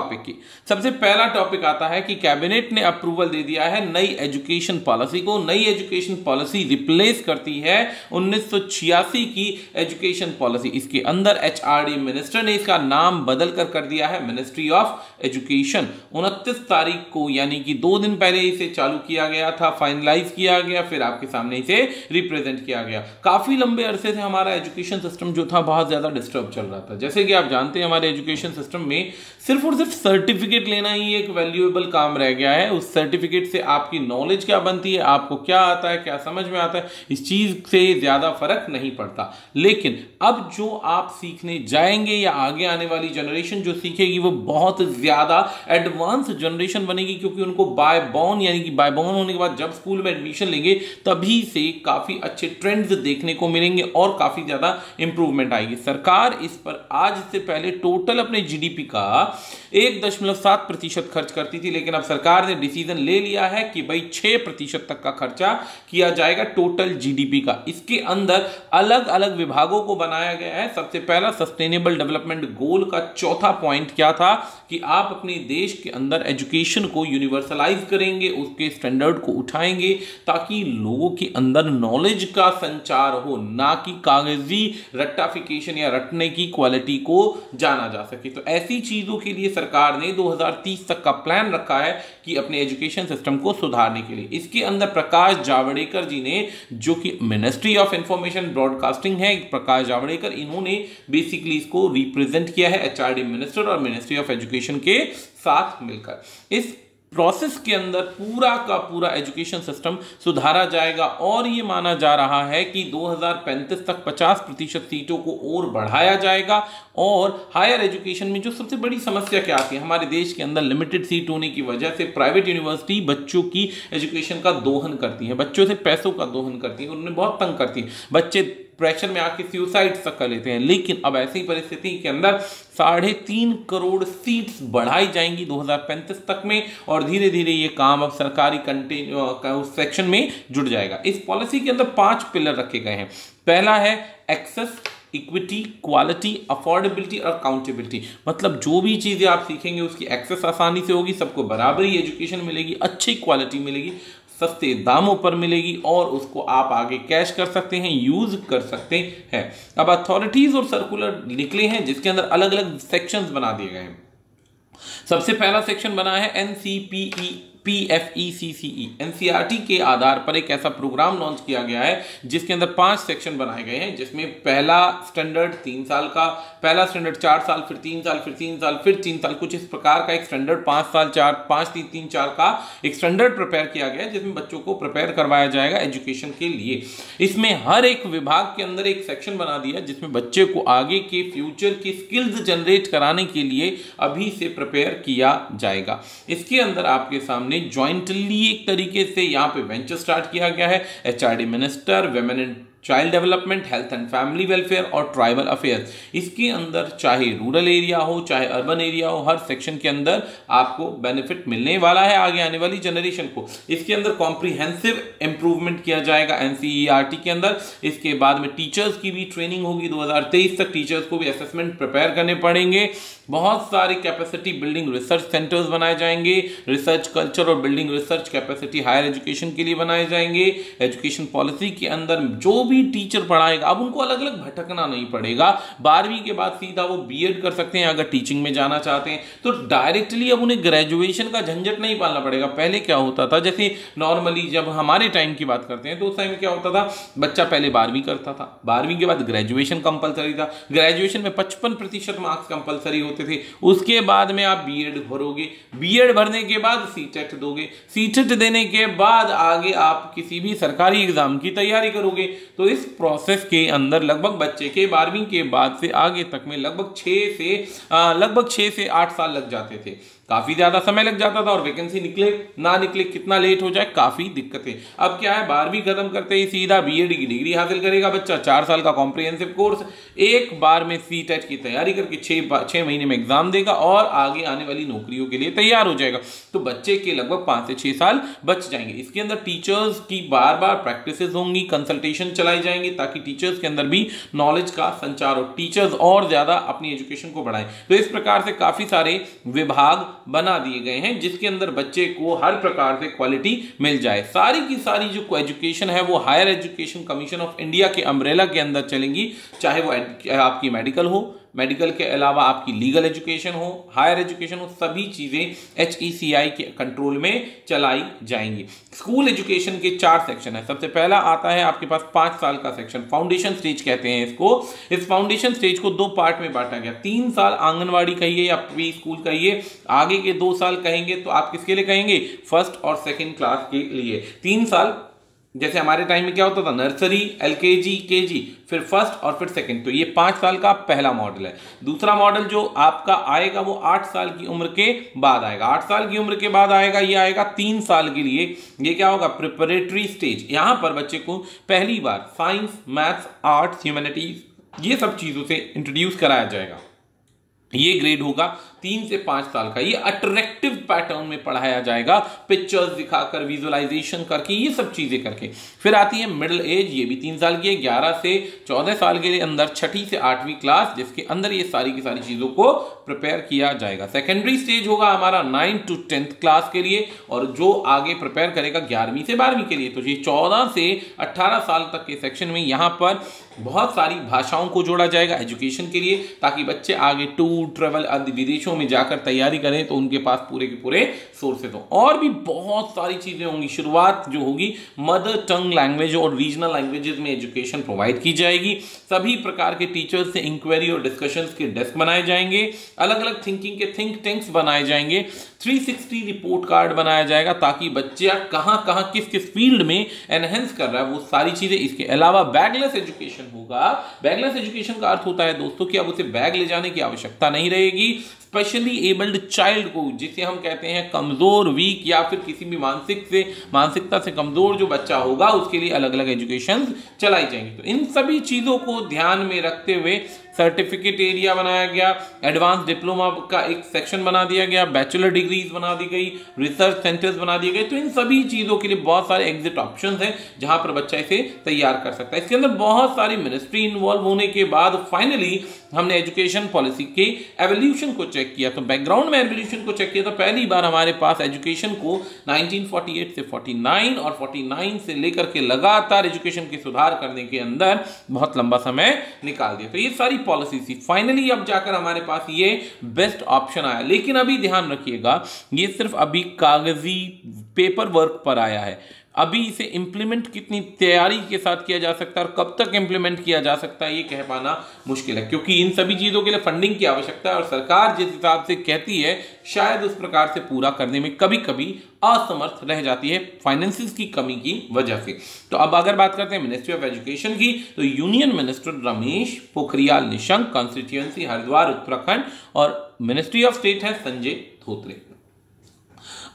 Topic की। सबसे पहला टॉपिक आता है कि कैबिनेट ने अप्रूवल दे दिया है नई एजुकेशन पॉलिसी को। नई एजुकेशन पॉलिसी रिप्लेस करती है 1986 की एजुकेशन पॉलिसी। इसके अंदर एचआरडी मिनिस्टर ने इसका नाम बदल कर दिया है मिनिस्ट्री ऑफ एजुकेशन। 29 तारीख को यानी कि 2 दिन पहले इसे चालू किया गया था, फाइनलाइज किया गया, फिर आपके सामने इसे रिप्रेजेंट किया गया। काफी लंबे अरसे से हमारा एजुकेशन सिस्टम जो था बहुत ज्यादा डिस्टर्ब चल रहा था। जैसे कि आप जानते हैं हमारे एजुकेशन सिस्टम में सिर्फ और सिर्फ सर्टिफिकेट लेना ही एक वैल्यूएबल काम रह गया है। उस सर्टिफिकेट से आपकी नॉलेज क्या बनती है, आपको क्या आता है, क्या समझ में आता है, इस चीज से ज्यादा फर्क नहीं पड़ता। लेकिन अब जो आप सीखने जाएंगे या आगे आने वाली जनरेशन जो सीखेगी वो बहुत ज्यादा एडवांस जनरेशन बनेगी, क्योंकि उनको बाय बॉर्न यानी कि बाय बॉर्न होने के बाद जब स्कूल में एडमिशन लेंगे तभी से काफी अच्छे ट्रेंड्स देखने को मिलेंगे और काफी ज्यादा इंप्रूवमेंट आएगी। सरकार इस पर आज से पहले टोटल अपने जीडीपी का 1.7% खर्च करती थी, लेकिन अब सरकार ने डिसीजन ले लिया है कि भाई 6% तक का खर्चा किया जाएगा टोटल जीडीपी का। इसके अंदर अलग अलग विभागों को बनाया गया है। सबसे पहला सस्टेनेबल डेवलपमेंट गोल का चौथा पॉइंट क्या था कि आप अपने देश के अंदर एजुकेशन को यूनिवर्सलाइज करेंगे, उसके स्टैंडर्ड को उठाएंगे ताकि लोगों के अंदर नॉलेज का संचार हो, ना कि कागजी रट्टाफिकेशन या रटने की क्वालिटी को जाना जा सके। तो ऐसी चीजों के लिए सरकार ने 2030 तक का प्लान रखा है कि अपने एजुकेशन सिस्टम को सुधारने के लिए। इसके अंदर प्रकाश जावड़ेकर जी ने, जो कि मिनिस्ट्री ऑफ इंफॉर्मेशन ब्रॉडकास्टिंग है, प्रकाश जावड़ेकर, इन्होंने बेसिकली इसको रिप्रेजेंट किया है एचआरडी मिनिस्टर और मिनिस्ट्री ऑफ एजुकेशन के साथ मिलकर। इस प्रोसेस के अंदर पूरा का पूरा एजुकेशन सिस्टम सुधारा जाएगा और यह माना जा रहा है कि 2035 तक 50% सीटों को और बढ़ाया जाएगा। और हायर एजुकेशन में जो सबसे बड़ी समस्या क्या आती है, हमारे देश के अंदर लिमिटेड सीट होने की वजह से प्राइवेट यूनिवर्सिटी बच्चों की एजुकेशन का दोहन करती है, बच्चों से पैसों का दोहन करती है, उन्हें बहुत तंग करती है, बच्चे प्रेशर में आके सुसाइड तक कर लेते हैं। लेकिन अब ऐसी परिस्थिति के अंदर 3.5 करोड़ सीट्स बढ़ाई जाएंगी 2035 तक में, और धीरे धीरे ये काम अब सरकारी उस सेक्शन में जुड़ जाएगा। इस पॉलिसी के अंदर 5 पिलर रखे गए हैं। पहला है एक्सेस, इक्विटी, क्वालिटी, अफोर्डेबिलिटी और अकाउंटेबिलिटी। मतलब जो भी चीजें आप सीखेंगे उसकी एक्सेस आसानी से होगी, सबको बराबर ही एजुकेशन मिलेगी, अच्छी क्वालिटी मिलेगी, सस्ते दामों पर मिलेगी और उसको आप आगे कैश कर सकते हैं, यूज कर सकते हैं। अब अथॉरिटीज और सर्कुलर निकले हैं जिसके अंदर अलग अलग सेक्शंस बना दिए गए हैं। सबसे पहला सेक्शन बना है NCPECCE। एनसीईआरटी के आधार पर एक ऐसा प्रोग्राम लॉन्च किया गया है जिसके अंदर 5 सेक्शन बनाए गए हैं, जिसमें पहला स्टैंडर्ड 3 साल का, पहला स्टैंडर्ड 4 साल, फिर 3 साल, फिर 3 साल, फिर 3 साल, कुछ इस प्रकार का एक स्टैंडर्ड 5 साल 5 3 3 4 का एक स्टैंडर्ड प्रिपेयर किया गया है, जिसमें बच्चों को प्रिपेयर करवाया जाएगा एजुकेशन के लिए। इसमें हर एक विभाग के अंदर एक सेक्शन बना दिया जिसमें बच्चे को आगे के फ्यूचर की स्किल्स जनरेट कराने के लिए अभी से प्रिपेयर किया जाएगा। इसके अंदर आपके सामने ज्वाइंटली एक तरीके से यहां पे वेंचर स्टार्ट किया गया है। HRD minister, women and child development, health and family welfare और ट्राइबल अफेयर्स। इसके अंदर चाहे रूरल एरिया हो चाहे अर्बन एरिया हो, हर सेक्शन के अंदर आपको बेनिफिट मिलने वाला है आगे आने वाली जनरेशन को। इसके अंदर कॉम्प्रिहेंसिव इंप्रूवमेंट किया जाएगा एनसीईआरटी के अंदर। इसके बाद में टीचर्स की भी ट्रेनिंग होगी, 2023 तक टीचर्स को भी असेसमेंट प्रिपेयर करने पड़ेंगे। बहुत सारे कैपेसिटी बिल्डिंग रिसर्च सेंटर्स बनाए जाएंगे, रिसर्च कल्चर और building research capacity higher education के लिए बनाए जाएंगे। एजुकेशन पॉलिसी के अंदर जो भी टीचर पढ़ाएगा अब उनको अलग अलग भटकना नहीं पड़ेगा। 12वीं के बाद सीधा वो बीएड कर सकते हैं अगर टीचिंग में जाना चाहते हैं, तो डायरेक्टली अब उन्हें ग्रेजुएशन का झंझट नहीं पालना पड़ेगा। पहले क्या होता था, जैसे नॉर्मली जब हमारे टाइम की बात करते हैं तो उस टाइम क्या होता था, बच्चा पहले 12वीं करता था, 12वीं के बाद ग्रेजुएशन कंपलसरी था, ग्रेजुएशन में 55% मार्क्स कंपलसरी होते थे, उसके बाद में आप बीएड भरोगे, बीएड भरने के बाद सीटेट दोगे, सीटेट देने के बाद आगे आप किसी भी सरकारी एग्जाम की तैयारी करोगे। तो इस प्रोसेस के अंदर लगभग बच्चे के 12वीं के बाद से आगे तक में लगभग 6 से 8 साल लग जाते थे। काफी ज्यादा समय लग जाता था और वैकेंसी निकले ना निकले, कितना लेट हो जाए, काफी दिक्कतें। अब क्या है, 12वीं खत्म करते ही सीधा बीएड की डिग्री हासिल करेगा बच्चा, 4 साल का कॉम्प्रिहेंसिव कोर्स, एक बार में सीटेट की तैयारी करके 6 महीने में एग्जाम देगा और आगे आने वाली नौकरियों के लिए तैयार हो जाएगा। तो बच्चे के लगभग 5 से 6 साल बच जाएंगे। इसके अंदर टीचर्स की बार बार प्रैक्टिस होंगी, कंसल्टेशन चलाई जाएंगी ताकि टीचर्स के अंदर भी नॉलेज का संचार हो, टीचर्स और ज्यादा अपनी एजुकेशन को बढ़ाएं। तो इस प्रकार से काफी सारे विभाग बना दिए गए हैं जिसके अंदर बच्चे को हर प्रकार से क्वालिटी मिल जाए। सारी की सारी जो एजुकेशन है वो higher education commission of India के अम्ब्रेला के अंदर चलेंगी, चाहे वो आपकी मेडिकल हो, मेडिकल के अलावा आपकी लीगल एजुकेशन हो, हायर एजुकेशन हो, सभी चीजें HECI के कंट्रोल में चलाई जाएंगी। स्कूल एजुकेशन के 4 सेक्शन है। सबसे पहला आता है आपके पास 5 साल का सेक्शन, फाउंडेशन स्टेज कहते हैं इसको। इस फाउंडेशन स्टेज को 2 पार्ट में बांटा गया, 3 साल आंगनवाड़ी कहिए या प्री स्कूल कहिए, आगे के 2 साल कहेंगे तो आप किसके लिए कहेंगे, फर्स्ट और सेकेंड क्लास के लिए। 3 साल जैसे हमारे टाइम में क्या होता था, नर्सरी, LKG, KG, फिर फर्स्ट और फिर सेकंड। तो ये 5 साल का पहला मॉडल है। दूसरा मॉडल जो आपका आएगा वो 8 साल की उम्र के बाद आएगा। 8 साल की उम्र के बाद आएगा, ये आएगा 3 साल के लिए। ये क्या होगा, प्रिपरेटरी स्टेज। यहां पर बच्चे को पहली बार साइंस, मैथ्स, आर्ट्स, ह्यूमैनिटीज ये सब चीजों से इंट्रोड्यूस कराया जाएगा। ये ग्रेड होगा 3 से 5 साल का। ये अट्रैक्टिव पैटर्न में पढ़ाया जाएगा, पिक्चर्स दिखाकर, विजुअलाइजेशन करके, ये सब चीजें करके। फिर आती है मिडिल एज, ये भी 3 साल की है, 11 से 14 साल के लिए अंदर 6ठी से 8वीं क्लास, जिसके अंदर ये सारी की सारी चीजों को प्रिपेयर किया जाएगा। सेकेंडरी स्टेज होगा हमारा 9 to 10th क्लास के लिए, और जो आगे प्रिपेयर करेगा 11वीं से 12वीं के लिए। तो ये 14 से 18 साल तक के सेक्शन में यहां पर बहुत सारी भाषाओं को जोड़ा जाएगा एजुकेशन के लिए, ताकि बच्चे आगे टूर ट्रेवल आदि विदेशों में जाकर तैयारी करें तो उनके पास पूरे के पूरे सोर्सेज हो। और भी बहुत सारी चीजें होंगी। शुरुआत जो होगी मदर टंग लैंग्वेज और रीजनल लैंग्वेजेस में एजुकेशन प्रोवाइड की जाएगी। सभी प्रकार के टीचर्स से इंक्वायरी और डिस्कशंस के डेस्क बनाए जाएंगे, अलग अलग थिंकिंग के थिंक टैंक्स बनाए जाएंगे, 360 रिपोर्ट कार्ड बनाया जाएगा ताकि बच्चा कहां कहां किस किस फील्ड में एनहेंस कर रहा है वो सारी चीजें। इसके अलावा बैगलेस एजुकेशन होगा। बैगलेस एजुकेशन का अर्थ होता है दोस्तों कि अब उसे बैग ले जाने की आवश्यकता नहीं रहेगी। स्पेशली एबल्ड चाइल्ड को, जिसे हम कहते हैं कमजोर, वीक या फिर किसी भी मानसिकता से कमजोर जो बच्चा होगा, उसके लिए अलग अलग एजुकेशन चलाई जाएंगी। तो इन सभी चीजों को ध्यान में रखते हुए सर्टिफिकेट एरिया बनाया गया, एडवांस डिप्लोमा का एक सेक्शन बना दिया गया, बैचलर डिग्रीज बना दी गई, रिसर्च सेंटर्स बना दिए गए। तो इन सभी चीजों के लिए बहुत सारे एग्जिट ऑप्शंस हैं जहां पर बच्चा इसे तैयार कर सकता है। इसके अंदर बहुत सारी मिनिस्ट्री इन्वॉल्व होने के बाद फाइनली हमने एजुकेशन पॉलिसी के एवोल्यूशन को चेक किया। तो बैकग्राउंड में एवोल्यूशन को चेक किया तो पहली बार हमारे पास एजुकेशन को 1948 से 49 और 49 से लेकर के लगातार एजुकेशन के सुधार करने के अंदर बहुत लंबा समय निकाल दिया। तो ये सारी पॉलिसी थी। फाइनली अब जाकर हमारे पास ये बेस्ट ऑप्शन आया। लेकिन अभी ध्यान रखिएगा, ये सिर्फ अभी कागजी पेपर वर्क पर आया है। अभी इसे इंप्लीमेंट कितनी तैयारी के साथ किया जा सकता है और कब तक इंप्लीमेंट किया जा सकता है ये कह पाना मुश्किल है, क्योंकि इन सभी चीजों के लिए फंडिंग की आवश्यकता है और सरकार जिस हिसाब से कहती है शायद उस प्रकार से पूरा करने में कभी कभी असमर्थ रह जाती है फाइनेंसिस की कमी की वजह से। तो अब अगर बात करते हैं मिनिस्ट्री ऑफ एजुकेशन की, तो union minister Ramesh Pokhriyal Nishank, constituency Haridwar Uttarakhand, और मिनिस्ट्री ऑफ स्टेट है संजय धोत्रे।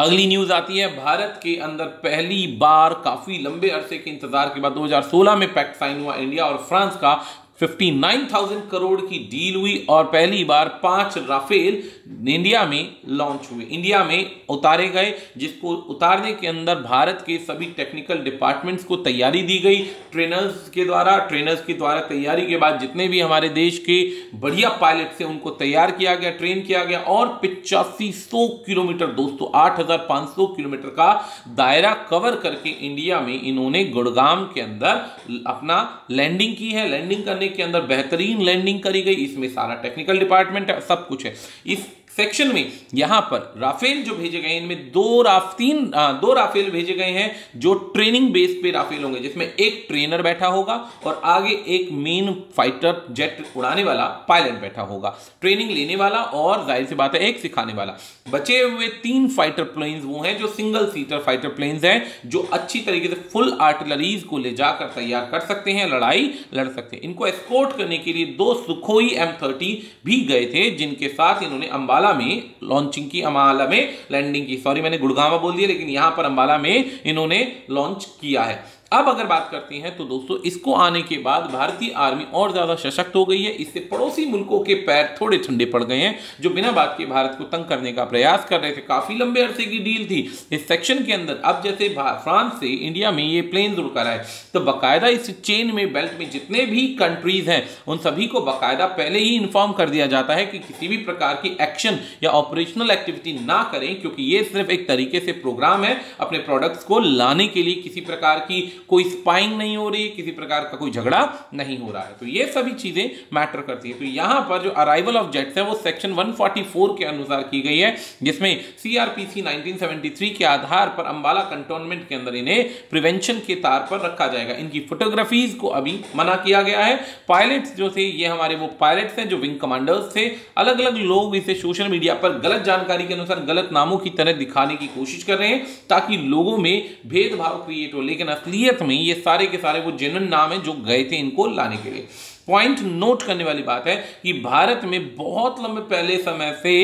अगली न्यूज आती है, भारत के अंदर पहली बार काफी लंबे अरसे के इंतजार के बाद 2016 में पैक्ट साइन हुआ इंडिया और फ्रांस का 59,000 करोड़ की डील हुई और पहली बार 5 राफेल इंडिया में लॉन्च हुए, इंडिया में उतारे गए, जिसको उतारने के अंदर भारत के सभी टेक्निकल डिपार्टमेंट्स को तैयारी दी गई ट्रेनर्स के द्वारा तैयारी के बाद जितने भी हमारे देश के बढ़िया पायलट थे उनको तैयार किया गया, ट्रेन किया गया और 8500 किलोमीटर दोस्तों 8,500 किलोमीटर का दायरा कवर करके इंडिया में इन्होंने गुड़गांव के अंदर अपना लैंडिंग की है। लैंडिंग करने के अंदर बेहतरीन लैंडिंग करी गई, इसमें सारा टेक्निकल डिपार्टमेंट है, सब कुछ है। इस सेक्शन में यहां पर राफेल जो भेजे गए इनमें दो राफेल भेजे गए हैं जो ट्रेनिंग बेस पे राफेल होंगे, जिसमें एक ट्रेनर बैठा होगा और आगे एक मेन फाइटर जेट उड़ाने वाला पायलट बैठा होगा, ट्रेनिंग लेने वाला और जाहिर सी बात है एक सिखाने वाला। बचे हुए 3 फाइटर प्लेन्स वो हैं जो सिंगल सीटर फाइटर प्लेन्स हैं, जो अच्छी तरीके से फुल आर्टिलरीज को ले जाकर तैयार कर सकते हैं, लड़ाई लड़ सकते हैं। इनको एस्कॉर्ट करने के लिए 2 सुखोई M30 भी गए थे, जिनके साथ इन्होंने अंबाला अंबाला में लॉन्चिंग की, अंबाला में लैंडिंग की, सॉरी मैंने गुड़गांव बोल दिया, लेकिन यहां पर अंबाला में इन्होंने लॉन्च किया है। अब अगर बात करते हैं तो दोस्तों इसको आने के बाद भारतीय आर्मी और ज्यादा सशक्त हो गई है। इससे पड़ोसी मुल्कों के पैर थोड़े ठंडे पड़ गए हैं, जो बिना बात के भारत को तंग करने का प्रयास कर रहे थे। काफी लंबे अरसे की डील थी इस सेक्शन के अंदर। अब जैसे फ्रांस से इंडिया में ये प्लेन उड़कर आए, तो बाकायदा इस चेन में, बेल्ट में जितने भी कंट्रीज हैं उन सभी को बाकायदा पहले ही इन्फॉर्म कर दिया जाता है कि किसी भी प्रकार की एक्शन या ऑपरेशनल एक्टिविटी ना करें, क्योंकि ये सिर्फ एक तरीके से प्रोग्राम है अपने प्रोडक्ट्स को लाने के लिए। किसी प्रकार की कोई स्पाइंग नहीं हो रही, किसी प्रकार का कोई झगड़ा नहीं हो रहा है, तो ये सभी चीजें मैटर करती है। तो यहां पर जो अराइवल ऑफ जेट्स है वो सेक्शन 144 के अनुसार की गई है, जिसमें सीआरपीसी 1973 के आधार पर अंबाला कंटोनमेंट के अंदर इन्हें प्रिवेंशन के तार पर रखा जाएगा। इनकी फोटोग्राफीज को अभी मना किया गया है। पायलट्स जो थे ये हमारे वो पायलट्स हैं जो विंग कमांडर्स थे। अलग अलग लोग इसे सोशल मीडिया पर गलत जानकारी के अनुसार गलत नामों की तरह दिखाने की कोशिश कर रहे हैं ताकि लोगों में भेदभाव क्रिएट हो, लेकिन असलियत में ये सारे के सारे वो जेन्युइन नाम है जो गए थे इनको लाने के लिए। पॉइंट नोट करने वाली बात है कि भारत में बहुत लंबे पहले समय से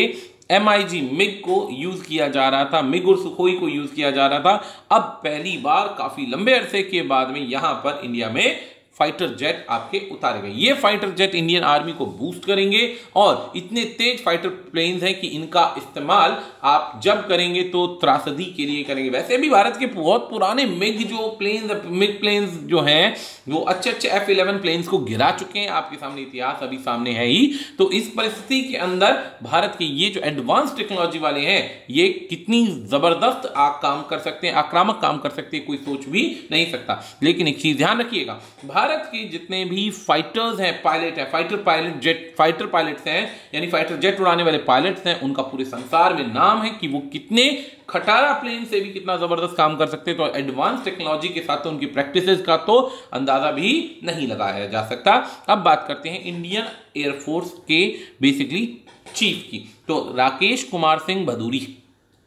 MiG मिग को यूज किया जा रहा था, मिग और सुखोई को यूज किया जा रहा था। अब पहली बार काफी लंबे अरसे के बाद में यहां पर इंडिया में फाइटर जेट आपके उतारे गए। ये फाइटर जेट इंडियन आर्मी को बूस्ट करेंगे और इतने तेज फाइटर प्लेन्स हैं कि इनका इस्तेमाल आप जब करेंगे तो त्रासदी के लिए करेंगे। वैसे भी भारत के बहुत पुराने मिग प्लेन्स जो हैं वो अच्छे F-11 प्लेन्स को गिरा चुके हैं। आपके सामने इतिहास अभी सामने है ही। तो इस परिस्थिति के अंदर भारत के ये जो एडवांस टेक्नोलॉजी वाले हैं ये कितनी जबरदस्त काम कर सकते हैं, आक्रामक काम कर सकते हैं, कोई सोच भी नहीं सकता। लेकिन एक चीज ध्यान रखिएगा, भारत के जितने भी फाइटर्स हैं, पायलट हैं, फाइटर पायलट्स हैं, यानी फाइटर जेट उड़ाने वाले पायलट्स हैं, उनका पूरे संसार में नाम है कि वो कितने खटारा प्लेन से भी कितना जबरदस्त काम कर सकते हैं। तो एडवांस टेक्नोलॉजी के साथ तो उनकी प्रैक्टिसेस का तो अंदाजा भी नहीं लगाया जा सकता। अब बात करते हैं इंडियन एयरफोर्स के बेसिकली चीफ की। तो राकेश कुमार सिंह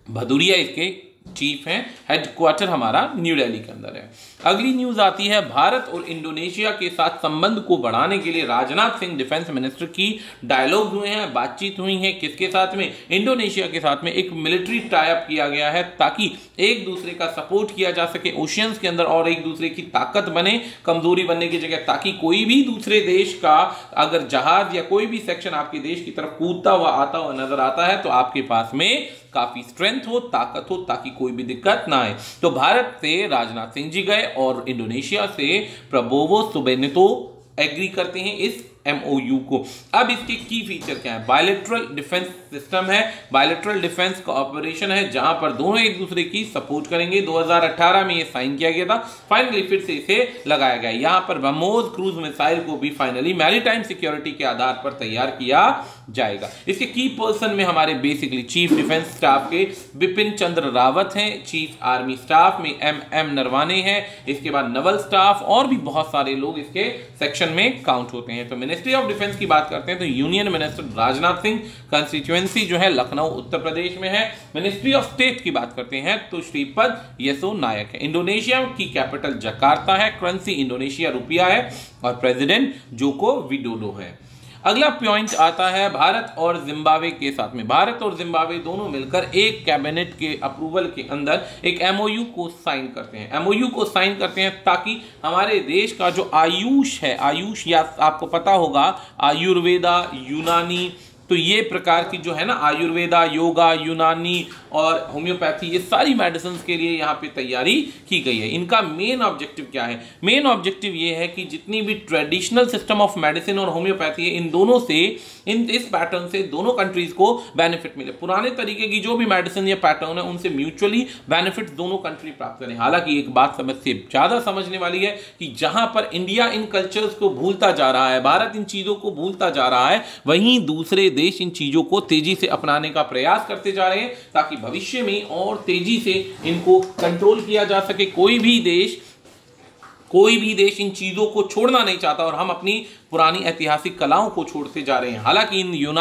भदौरिया इसके चीफ हैं। हेडक्वार्टर हमारा न्यू दिल्ली के अंदर है। अगली न्यूज आती है, भारत और इंडोनेशिया के साथ संबंध को बढ़ाने के लिए राजनाथ सिंह डिफेंस मिनिस्टर की डायलॉग हुए हैं, बातचीत हुई है। किसके साथ में? इंडोनेशिया के साथ में एक मिलिट्री टाई अप किया गया है ताकि एक दूसरे का सपोर्ट किया जा सके ओशियंस के अंदर और एक दूसरे की ताकत बने, कमजोरी बनने की जगह, ताकि कोई भी दूसरे देश का अगर जहाज या कोई भी सेक्शन आपके देश की तरफ कूदता हुआ आता हुआ नजर आता है तो आपके पास में काफी स्ट्रेंथ हो, ताकत हो, ताकि कोई भी दिक्कत ना आए। तो भारत से राजनाथ सिंह जी गए और इंडोनेशिया से प्रबोवो सुबियांतो एग्री करते हैं इस MOU को। अब इसके की फीचर क्या है? बायलैटरल डिफेंस सिस्टम है, बायलैटरल डिफेंस कोऑपरेशन है, जहां पर दोनों एक दूसरे की सपोर्ट करेंगे। 2018 में ये साइन किया गया था, फाइनली फिर से इसे लगाया गया। यहां पर ब्रह्मोस क्रूज मिसाइल को भी फाइनली मैरीटाइम सिक्योरिटी के आधार पर तैयार किया जाएगा। इसके की पर्सन में हमारे बेसिकली चीफ डिफेंस स्टाफ के बिपिन चंद्र रावत हैं, चीफ आर्मी स्टाफ में MM नरवाने हैं, इसके बाद नवल स्टाफ और भी बहुत सारे लोग इसके सेक्शन में काउंट होते हैं। तो मिनिस्ट्री ऑफ डिफेंस की बात करते हैं तो union minister Rajnath Singh, constituency जो है लखनऊ उत्तर प्रदेश में है। मिनिस्ट्री ऑफ स्टेट की बात करते हैं तो श्रीपद यसो नायक है। इंडोनेशिया की कैपिटल जकार्ता है, करेंसी इंडोनेशिया रुपया है और प्रेसिडेंट जोको विडोडो है। अगला पॉइंट आता है भारत और जिम्बाब्वे के साथ में। भारत और जिम्बाब्वे दोनों मिलकर एक कैबिनेट के अप्रूवल के अंदर एक MOU को साइन करते हैं। MOU को साइन करते हैं ताकि हमारे देश का जो आयुष है, आयुष या आपको पता होगा आयुर्वेदा, यूनानी, तो ये प्रकार की जो है ना आयुर्वेदा, योगा, यूनानी और होम्योपैथी, ये सारी मेडिसिन के लिए यहाँ पे तैयारी की गई है। इनका मेन ऑब्जेक्टिव क्या है? मेन ऑब्जेक्टिव ये है कि जितनी भी ट्रेडिशनल सिस्टम ऑफ मेडिसिन और होम्योपैथी है, इन दोनों से, इस पैटर्न से दोनों कंट्रीज को बेनिफिट मिले। पुराने तरीके की जो भी मेडिसिन या पैटर्न है उनसे म्यूचुअली बेनिफिट दोनों कंट्री प्राप्त करें। हालांकि एक बात सबसे ज्यादा समझने वाली है कि जहां पर इंडिया इन कल्चर्स को भूलता जा रहा है, भारत इन चीजों को भूलता जा रहा है, वहीं दूसरे देश इन चीजों को तेजी से अपनाने का प्रयास करते जा रहे हैं ताकि भविष्य में और तेजी से इनको कंट्रोल किया जा सके। कोई भी देश कोई भी देश इन चीजों को छोड़ना नहीं चाहता और हम अपनी पुरानी ऐतिहासिक कलाओं को छोड़ते जा रहे हैं। हालांकि इन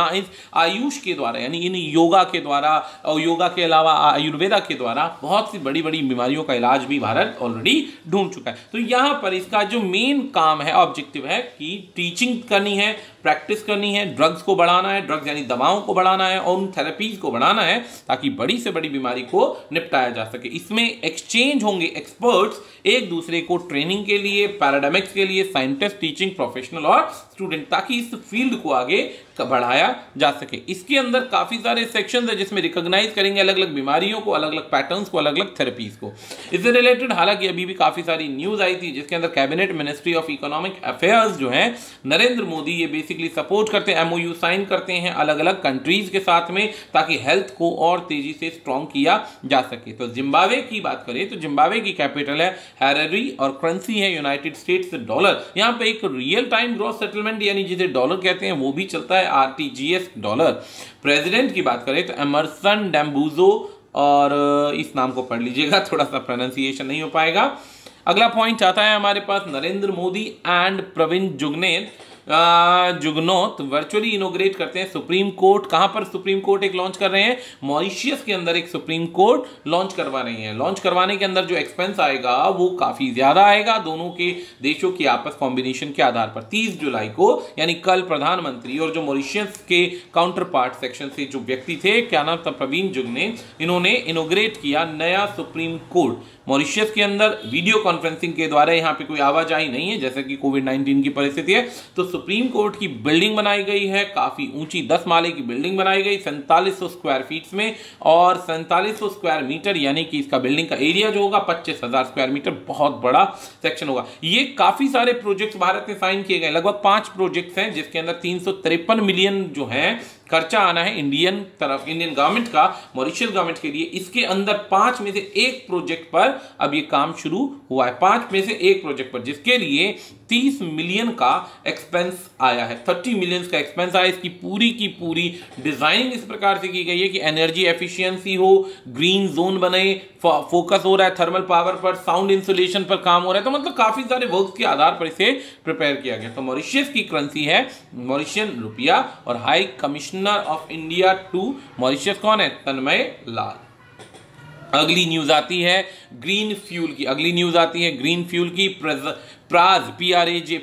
आयुष के द्वारा, यानी इन योगा के द्वारा और योगा के अलावा आयुर्वेदा के द्वारा बहुत सी बड़ी बड़ी बीमारियों का इलाज भी भारत ऑलरेडी ढूंढ चुका है। तो यहां पर इसका जो मेन काम है, ऑब्जेक्टिव है कि टीचिंग करनी है, प्रैक्टिस करनी है, ड्रग्स को बढ़ाना है, ड्रग्स यानी दवाओं को बढ़ाना है और उन थेरेपीज को बढ़ाना है ताकि बड़ी से बड़ी बीमारी को निपटाया जा सके। इसमें एक्सचेंज होंगे एक्सपर्ट्स एक दूसरे को ट्रेनिंग के लिए, पैराडामिक्स के लिए, साइंटिस्ट, टीचिंग प्रोफेशनल और स्टूडेंट, ताकि इस फील्ड को आगे बढ़ाया जा सके। इसके अंदर काफी सारे सेक्शंस है जिसमें रिकॉग्नाइज करेंगे अलग अलग बीमारियों को, अलग अलग पैटर्न्स को, अलग अलग थेरेपीज को। इससे रिलेटेड हालांकि अभी भी काफी सारी न्यूज आई थी जिसके अंदर cabinet ministry of economic affairs जो है नरेंद्र मोदी ये बेसिकली सपोर्ट करते हैं, एमओयू साइन करते हैं अलग अलग कंट्रीज के साथ में ताकि हेल्थ को और तेजी से स्ट्रॉन्ग किया जा सके। तो जिम्बाब्वे की बात करें तो जिम्बाब्वे की कैपिटल है हैरारे और करेंसी है यूनाइटेड स्टेट्स डॉलर। यहां पे एक रियल टाइम ग्रॉस सेटलमेंट यानी जिसे डॉलर कहते हैं वो भी चलता है, आरटीजीएस डॉलर। प्रेसिडेंट की बात करें तो एमरसन डैम्बूजो, और इस नाम को पढ़ लीजिएगा, थोड़ा सा प्रोनाउंसिएशन नहीं हो पाएगा। अगला पॉइंट आता है हमारे पास, Narendra Modi and Pravind Jugnauth virtually inaugurate करते हैं सुप्रीम कोर्ट। कहां पर सुप्रीम कोर्ट एक लॉन्च कर रहे हैं? मॉरिशस के अंदर एक सुप्रीम कोर्ट लॉन्च करवा रहे हैं। लॉन्च करवाने के अंदर जो एक्सपेंस आएगा वो काफी ज्यादा आएगा दोनों के देशों की आपस कॉम्बिनेशन के आधार पर। 30 जुलाई को यानी कल प्रधानमंत्री और जो मॉरिशस के काउंटर पार्ट सेक्शन से जो व्यक्ति थे, क्या नाम था, प्रवीण जुगनौथ, इन्होंने इनोग्रेट किया नया सुप्रीम कोर्ट मॉरिशस के अंदर वीडियो कॉन्फ्रेंसिंग के द्वारा। यहां पे कोई आवाजाही नहीं है जैसे कि कोविड-19 की परिस्थिति है। तो सुप्रीम कोर्ट की बिल्डिंग बनाई गई है, काफी ऊंची 10 माले की बिल्डिंग बनाई गई 4700 स्क्वायर फीट में, और 4700 स्क्वायर मीटर यानी कि इसका बिल्डिंग का एरिया जो होगा 25,000 स्क्वायर मीटर, बहुत बड़ा सेक्शन होगा। ये काफी सारे प्रोजेक्ट्स भारत में साइन किए गए, लगभग 5 प्रोजेक्ट्स हैं जिसके अंदर 353 मिलियन जो है खर्चा आना है इंडियन गवर्नमेंट का मॉरिशस गवर्नमेंट के लिए। इसके अंदर 5 में से 1 प्रोजेक्ट पर अब ये काम शुरू हुआ है, 5 में से 1 प्रोजेक्ट पर, जिसके लिए 30 मिलियन का एक्सपेंस आया है, 30 मिलियन का एक्सपेंस आया। इसकी पूरी की पूरी डिजाइनिंग इस प्रकार से की गई है कि एनर्जी एफिशिएंसी हो, ग्रीन जोन बने, फोकस हो रहा है थर्मल पावर पर, साउंड इंसुलेशन पर काम हो रहा है। तो मतलब काफी सारे वर्क्स के आधार पर इसे प्रिपेयर किया गया। तो मॉरिशस की करेंसी है मॉरिशियन रुपया, और high commissioner of India to Mauritius कौन है? तन्मय लाल। अगली न्यूज आती है ग्रीन फ्यूल की, ग्रीन फ्यूल की। प्राज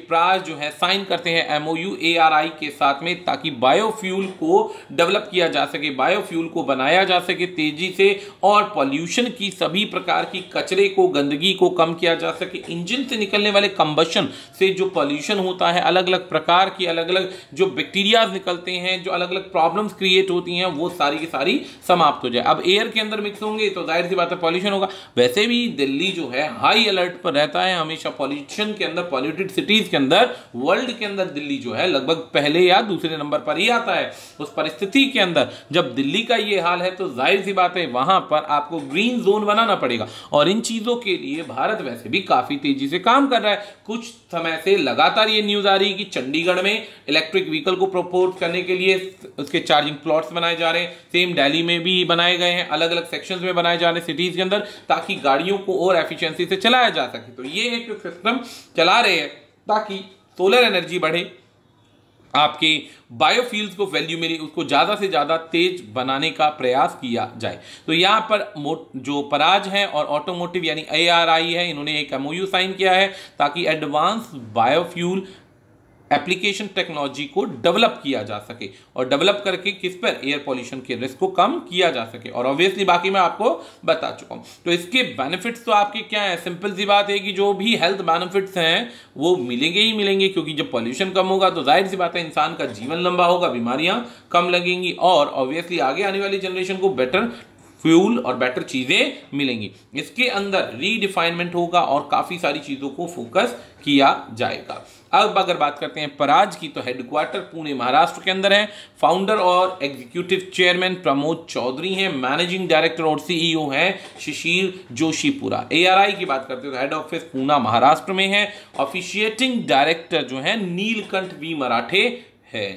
प्राज जो है साइन करते हैं एमओयू ARI के साथ में ताकि बायोफ्यूल को डेवलप किया जा सके, बायोफ्यूल को बनाया जा सके तेजी से, और पॉल्यूशन की सभी प्रकार की कचरे को, गंदगी को कम किया जा सके। इंजन से निकलने वाले कंबशन से जो पॉल्यूशन होता है, अलग अलग प्रकार की अलग अलग जो बैक्टीरियाज निकलते हैं, जो अलग अलग प्रॉब्लम्स क्रिएट होती हैं, वो सारी की सारी समाप्त हो जाए। अब एयर के अंदर मिक्स होंगे तो जाहिर सी बात है पॉल्यूशन होगा। वैसे भी दिल्ली जो है हाई अलर्ट पर रहता है हमेशा पॉल्यूशन के अंदर, पॉल्यूटेड सिटीज के अंदर। वर्ल्ड के अंदर दिल्ली जो है लगभग पहले या दूसरे नंबर पर ही आता है। उस परिस्थिति के अंदर जब दिल्ली का ये हाल है तो जाहिर सी बात है वहां पर आपको ग्रीन जोन बनाना पड़ेगा, और इन चीजों के लिए भारत वैसे भी काफी तेजी से काम कर रहा है। कुछ समय से लगातार ये न्यूज आ रही है कि चंडीगढ़ में इलेक्ट्रिक व्हीकल को प्रपोज करने के लिए उसके चार्जिंग प्लॉट्स बनाए जा रहे हैं। सेम दिल्ली में भी बनाए गए हैं, अलग अलग सेक्शंस में बनाए जा रहे हैं सिटीज के अंदर, ताकि गाड़ियों को और एफिशिएंसी से चलाया जा सके। तो ये एक सिस्टम चला रहे हैं ताकि सोलर एनर्जी बढ़े, आपके बायोफ्यूल्स को वैल्यू मिले, उसको ज्यादा से ज्यादा तेज बनाने का प्रयास किया जाए। तो यहां पर जो पराज है और ऑटोमोटिव यानी ARI है, इन्होंने एक MOU साइन किया है ताकि एडवांस बायोफ्यूल एप्लीकेशन टेक्नोलॉजी को डेवलप किया जा सके, और डेवलप करके किस पर? एयर पॉल्यूशन के रिस्क को कम किया जा सके। और ऑब्वियसली बाकी मैं आपको बता चुका हूं। तो इसके बेनिफिट्स तो आपके क्या है? सिंपल सी बात है कि जो भी हेल्थ बेनिफिट्स हैं वो मिलेंगे ही मिलेंगे, क्योंकि जब पॉल्यूशन कम होगा तो जाहिर सी बात है इंसान का जीवन लंबा होगा, बीमारियां कम लगेंगी, और ऑब्वियसली आगे आने वाली जनरेशन को बेटर फ्यूल और बेटर चीजें मिलेंगी। इसके अंदर रीडिफाइनमेंट होगा और काफी सारी चीजों को फोकस किया जाएगा। अब अगर बात करते हैं पराज की, तो हेडक्वार्टर पुणे महाराष्ट्र के अंदर है। फाउंडर और एग्जीक्यूटिव चेयरमैन प्रमोद चौधरी हैं। मैनेजिंग डायरेक्टर और CEO हैं शिशिर जोशीपुरा। ARI की बात करते हैं तो हेड ऑफिस पूना महाराष्ट्र में है। ऑफिशिएटिंग डायरेक्टर जो है नीलकंठ V मराठे है।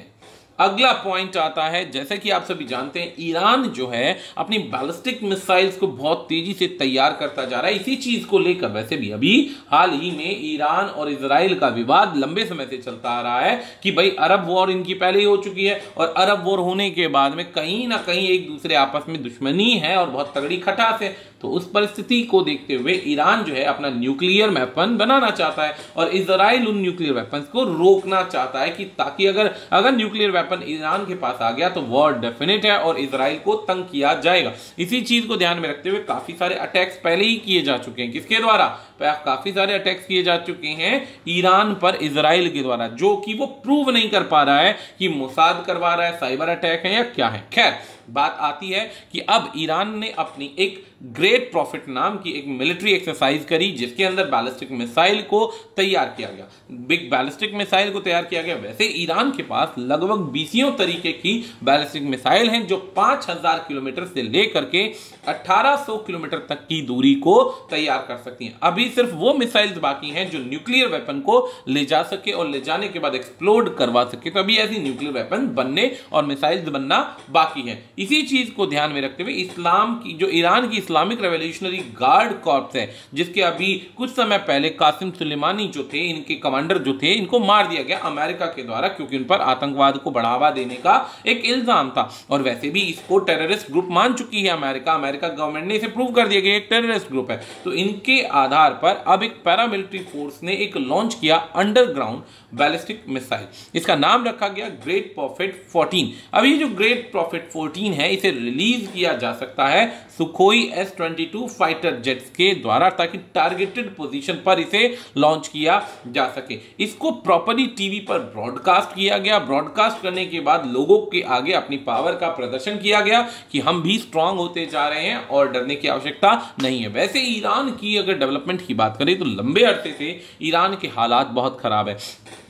अगला पॉइंट आता है, जैसे कि आप सभी जानते हैं ईरान जो है अपनी बैलिस्टिक मिसाइल्स को बहुत तेजी से तैयार करता जा रहा है। इसी चीज को लेकर वैसे भी अभी हाल ही में ईरान और इजराइल का विवाद लंबे समय से चलता आ रहा है कि भाई अरब वॉर इनकी पहले ही हो चुकी है और अरब वॉर होने के बाद में कहीं ना कहीं एक दूसरे आपस में दुश्मनी है और बहुत तगड़ी खटास है। तो उस परिस्थिति को देखते हुए ईरान जो है अपना न्यूक्लियर वेपन बनाना चाहता है और इजराइल उन न्यूक्लियर वेपन्स को रोकना चाहता है कि ताकि अगर न्यूक्लियर वेपन ईरान के पास आ गया तो वॉर डेफिनेट है और इजराइल को तंग किया जाएगा। इसी चीज को ध्यान में रखते हुए काफी सारे अटैक्स पहले ही किए जा चुके हैं। किसके द्वारा? काफी सारे अटैक्स किए जा चुके हैं ईरान पर इजराइल के द्वारा, जो कि वो प्रूव नहीं कर पा रहा है कि मोसाद करवा रहा है, साइबर अटैक है या क्या है। खैर, बात आती है कि अब ईरान ने अपनी एक ग्रेट प्रॉफिट नाम की एक मिलिट्री एक्सरसाइज करी जिसके अंदर बैलिस्टिक मिसाइल को तैयार किया गया, बिग बैलिस्टिक मिसाइल को तैयार किया गया। वैसे ईरान के पास लगभग 20 तरीके की बैलिस्टिक मिसाइल हैं जो 5000 किलोमीटर से लेकर के 1800 किलोमीटर तक की दूरी को तैयार कर सकती हैं। अभी सिर्फ वो मिसाइल्स बाकी हैं जो न्यूक्लियर वेपन को ले जा सके और ले जाने के बाद एक्सप्लोड करवा सके। तो अभी ऐसी न्यूक्लियर वेपन बनने और मिसाइल्स बनना बाकी है। इसी चीज को ध्यान में रखते हुए इस्लाम की जो ईरान की इस्लामिक रेवोल्यूशनरी गार्ड कॉर्प्स है, जिसके अभी कुछ समय पहले कासिम सुलेमानी जो थे, इनके कमांडर जो थे, इनको मार दिया गया अमेरिका के द्वारा क्योंकि उन पर आतंकवाद को बढ़ावा देने का एक इल्जाम था। और वैसे भी इसको टेररिस्ट ग्रुप मान चुकी है अमेरिका गवर्नमेंट ने इसे प्रूव कर दिया कि एक टेररिस्ट ग्रुप है। तो इनके आधार पर अब एक पैरामिलिट्री फोर्स ने एक लॉन्च किया अंडरग्राउंड बैलिस्टिक मिसाइल। इसका नाम रखा गया ग्रेट प्रॉफिट 14। अब ये जो ग्रेट प्रॉफिट 14 है इसे रिलीज किया जा सकता है सुखोई S-22 फाइटर जेट्स के द्वारा ताकि टारगेटेड पोजीशन पर इसे लॉन्च किया जा सके। इसको प्रॉपर्ली टीवी पर ब्रॉडकास्ट किया गया। ब्रॉडकास्ट करने के बाद लोगों के आगे अपनी पावर का प्रदर्शन किया गया कि हम भी स्ट्रांग होते जा रहे हैं और डरने की आवश्यकता नहीं है। वैसे ईरान की अगर डेवलपमेंट की बात करें तो लंबे अरसे से ईरान के हालात बहुत खराब है।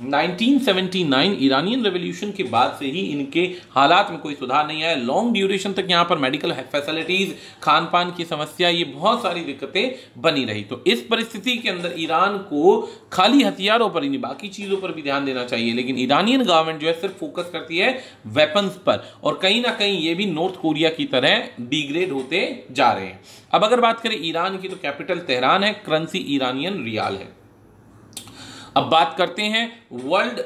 1979 ईरानियन रेवोल्यूशन के बाद से ही इनके हालात में कोई सुधार नहीं आया। लॉन्ग ड्यूरेशन तक यहाँ पर मेडिकल फैसिलिटीज, खान पान की समस्या, ये बहुत सारी दिक्कतें बनी रही। तो इस परिस्थिति के अंदर ईरान को खाली हथियारों पर ही नहीं बाकी चीजों पर भी ध्यान देना चाहिए, लेकिन ईरानियन गवर्नमेंट जो है सिर्फ फोकस करती है वेपन्स पर और कहीं ना कहीं ये भी नॉर्थ कोरिया की तरह डिग्रेड होते जा रहे हैं। अब अगर बात करें ईरान की तो कैपिटल तेहरान है, करेंसी ईरानियन रियाल है। अब बात करते हैं world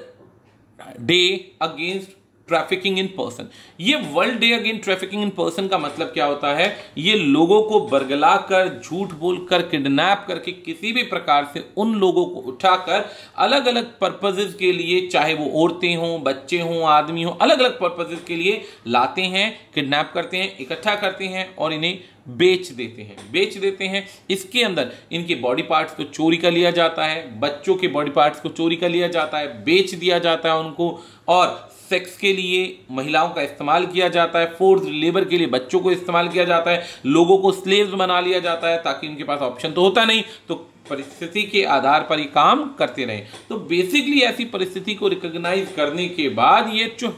day against trafficking in person. ये world day against trafficking in person का मतलब क्या होता है? ये लोगों को बरगला कर, झूठ बोलकर, किडनैप करके किसी भी प्रकार से उन लोगों को उठाकर अलग अलग पर्पसेस के लिए, चाहे वो औरतें हों, बच्चे हों, आदमी हों, अलग अलग पर्पसेस के लिए लाते हैं, किडनैप करते हैं, इकट्ठा करते हैं और इन्हें बेच देते हैं। इसके अंदर इनके बॉडी पार्ट्स को चोरी कर लिया जाता है, बच्चों के बॉडी पार्ट्स को चोरी कर लिया जाता है, बेच दिया जाता है उनको, और सेक्स के लिए महिलाओं का इस्तेमाल किया जाता है, फोर्स्ड लेबर के लिए बच्चों को इस्तेमाल किया जाता है, लोगों को स्लेव्स बना लिया जाता है ताकि उनके पास ऑप्शन तो होता नहीं, तो परिस्थिति के आधार पर ही काम करते रहे। तो बेसिकली ऐसी परिस्थिति को रिकॉग्नाइज करने के बाद ये जो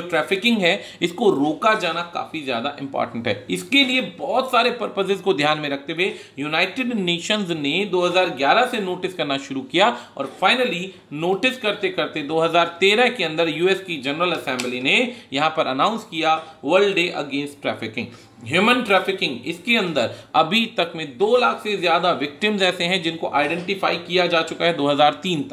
ट्रैफिकिंग है इसको रोका जाना काफी ज्यादा इंपॉर्टेंट है। इसके लिए बहुत सारे पर्पसेस को ध्यान में रखते हुए यूनाइटेड नेशंस ने 2011 से नोटिस करना शुरू किया और फाइनली नोटिस करते करते 2013 के अंदर यूएस की जनरल असेंबली ने यहां पर अनाउंस किया world day against trafficking. Human trafficking, इसके अंदर अभी तक में 2 लाख से ज्यादा विक्टिम्स ऐसे हैं जिनको आइडेंटिफाई किया जा चुका है 2003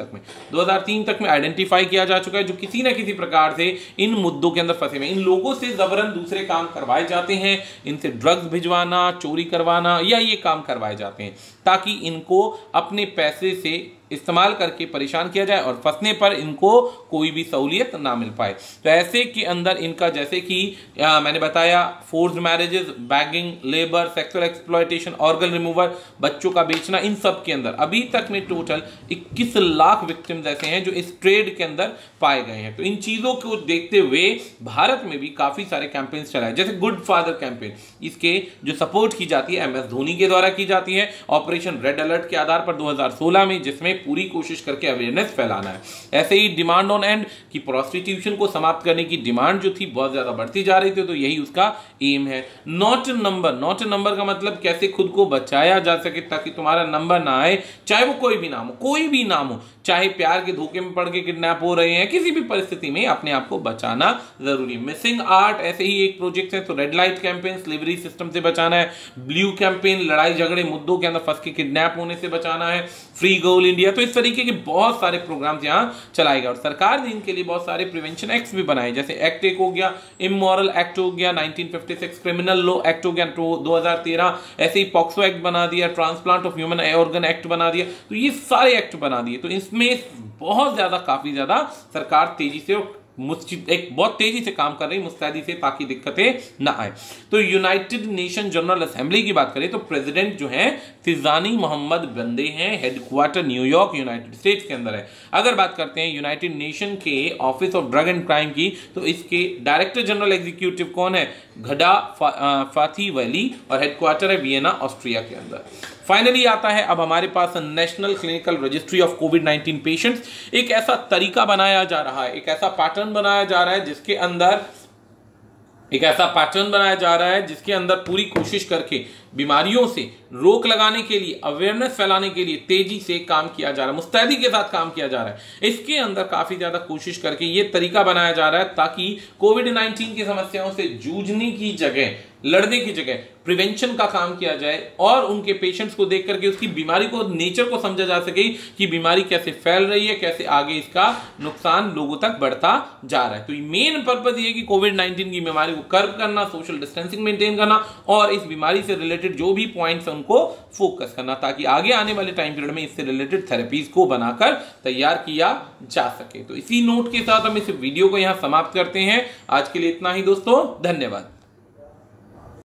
तक में आइडेंटिफाई किया जा चुका है, जो किसी ना किसी प्रकार से इन मुद्दों के अंदर फंसे हुए। इन लोगों से जबरन दूसरे काम करवाए जाते हैं, इनसे ड्रग्स भिजवाना, चोरी करवाना या ये काम करवाए जाते हैं ताकि इनको अपने पैसे से इस्तेमाल करके परेशान किया जाए और फंसने पर इनको कोई भी सहूलियत ना मिल पाए। तो ऐसे के अंदर इनका, जैसे कि मैंने बताया, forced marriages, bagging, labour, sexual exploitation, organ remover, बच्चों का बेचना, इन सब के अंदर अभी तक में टोटल 21 लाख विक्टिम्स ऐसे हैं जो इस ट्रेड के अंदर पाए गए हैं। तो इन चीजों को देखते हुए भारत में भी काफी सारे कैंपेन्स चलाए, जैसे गुड फादर कैंपेन। इसके जो सपोर्ट की जाती है MS धोनी के द्वारा की जाती है, ऑपरेशन रेड अलर्ट के आधार पर 2016 में, जिसमें पूरी कोशिश करके अवेयरनेस फैलाना है। ऐसे ही डिमांड ऑन एंड कि प्रोस्टिट्यूशन को समाप्त करने की डिमांड जो थी बहुत ज्यादा बढ़ती जा रही थी, तो यही उसका एम है। नॉट नंबर का मतलब कैसे खुद को बचाया जा सके ताकि तुम्हारा नंबर ना आए, चाहे वो कोई भी नाम हो, कोई भी नाम हो, चाहे प्यार के धोखे में पड़ के किडनैप हो रहे हैं, किसी भी परिस्थिति में अपने आप को बचाना जरूरी है। मिसिंग आर्ट ऐसे ही एक प्रोजेक्ट है, तो red light campaign slavery system से बचाना है, ब्लू कैंपेन लड़ाई झगड़े मुद्दों के अंदर फंस के किडनैप होने से बचाना है, फ्री गर्ल इंडिया, तो इस तरीके के बहुत सारे प्रोग्राम यहां चलाएगा। और सरकार ने इनके लिए बहुत सारे प्रिवेंशन एक्ट भी बनाए, जैसे एक्ट एक हो गया, इमोरल एक्ट हो गया 1956, क्रिमिनल लॉ एक्ट हो गया 2013, ऐसे ही पॉक्सो एक्ट बना दिया, transplant of human organ act बना दिया, तो ये सारे एक्ट बना दिए। तो इसमें बहुत ज्यादा काफी ज्यादा सरकार तेजी से बहुत तेजी से काम कर रही मुस्तैदी से, ताकि दिक्कतें ना आए। तो यूनाइटेड नेशन जनरल असेंबली की बात करें तो प्रेसिडेंट जो है फिजानी मोहम्मद बंदे हैं, हेडक्वार्टर न्यूयॉर्क यूनाइटेड स्टेट्स के अंदर है। अगर बात करते हैं यूनाइटेड नेशन के office of drug and crime की, तो इसके डायरेक्टर जनरल एग्जीक्यूटिव कौन है? घडा फाथी वैली, और हेडक्वार्टर है वियना ऑस्ट्रिया के अंदर। फाइनली आता है अब हमारे पास नेशनल क्लिनिकल रजिस्ट्री ऑफ कोविड-19 पेशेंट्स। एक ऐसा तरीका बनाया जा रहा है, एक ऐसा पैटर्न बनाया जा रहा है जिसके अंदर पूरी कोशिश करके बीमारियों से रोक लगाने के लिए, अवेयरनेस फैलाने के लिए तेजी से काम किया जा रहा है, मुस्तैदी के साथ काम किया जा रहा है। इसके अंदर काफी ज्यादा कोशिश करके ये तरीका बनाया जा रहा है ताकि कोविड-19 की समस्याओं से जूझने की जगह, लड़ने की जगह प्रिवेंशन का काम किया जाए, और उनके पेशेंट्स को देख करके उसकी बीमारी को, नेचर को समझा जा सके कि बीमारी कैसे फैल रही है, कैसे आगे इसका नुकसान लोगों तक बढ़ता जा रहा है। तो मेन पर्पज ये है कि कोविड-19 की बीमारी को कर्व करना, सोशल डिस्टेंसिंग मेंटेन करना, और इस बीमारी से रिलेटेड जो भी पॉइंट्स हैं उनको फोकस करना, ताकि आगे आने वाले टाइम पीरियड में इससे रिलेटेड थेरेपीज को बनाकर तैयार किया जा सके। तो इसी नोट के साथ हम इस वीडियो को यहां समाप्त करते हैं। आज के लिए इतना ही दोस्तों, धन्यवाद।